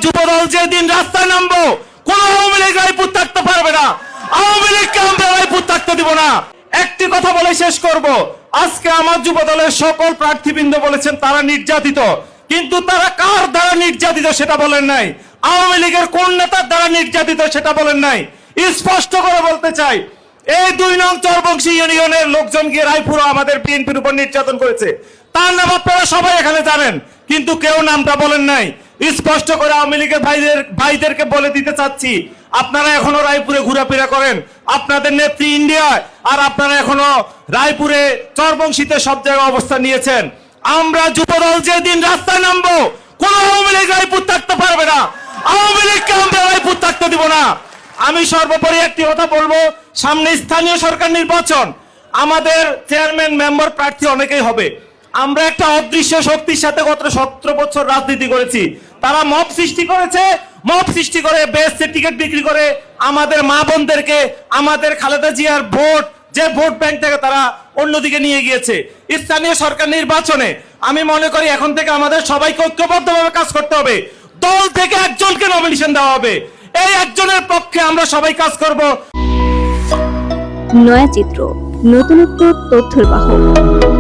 যুবদল যেদিন রাস্তায় নামবো, কোন আওয়ামী লীগ রায়পুর থাকতে পারবে না। আওয়ামী লীগকে আমরা রায়পুর থাকতে দিব না। একটি কথা বলে শেষ করব। আজকে আমার যুবদলের সকল প্রার্থীবৃন্দ বলেছেন তারা নির্যাতিত, কিন্তু তারা কার দ্বারা নির্যাতিত সেটা বলেন নাই। আওয়ামী লীগের কোন নেতার দ্বারা নির্যাতিত সেটা বলেন নাই। স্পষ্ট করে বলতে চাই, এই 2 নং চরবংশী ইউনিয়নের লোকজন গিয়ে রায়পুর আমাদের বিএনপির উপর নির্যাতন করেছে। তার নাম আপনারা সবাই এখানে জানেন, কিন্তু কেউ নামটা বলেন নাই। স্পষ্ট করে আওয়ামী লীগের ভাইদেরকে বলে দিতে চাচ্ছি, আপনারা এখনো রায়পুরে ঘোরাফেরা করেন, আপনাদের নেত্রী ইন্ডিয়ায়, আর আপনারা এখনো রায়পুরে চরবংশীতে সব জায়গায় অবস্থান নিয়েছেন। আমরা যুবদল যেদিন রাস্তায় নামবো, কোন আওয়ামী লীগ রায়পুর থাকতে পারবে না। আওয়ামী লীগকে আমরা রায়পুর থাকতে দিব না। আমি সর্বোপরি একটি কথা বলবো, সামনে স্থানীয় সরকার নির্বাচন, আমাদের চেয়ারম্যান মেম্বার প্রার্থী অনেকেই হবে। আমরা একটা অদৃশ্য শক্তির সাথে গত 17 বছর রাজনীতি করেছি। তারা মব সৃষ্টি করেছে, মব সৃষ্টি করে বেসে টিকিট বিক্রি করে আমাদের মা বোনদেরকে, আমাদের খালেদা জিয়ার ভোট, যে ভোট ব্যাংক থেকে তারা অন্যদিকে নিয়ে গিয়েছে। স্থানীয় সরকার নির্বাচনে আমি মনে করি এখন থেকে আমাদের সবাইকে ঐক্যবদ্ধভাবে কাজ করতে হবে। দল থেকে একজনকে নমিনেশন দেওয়া হবে, এই একজনের পক্ষে আমরা সবাই কাজ করব। নয়া চিত্র, নতুনত্ব তথ্যের বাহক।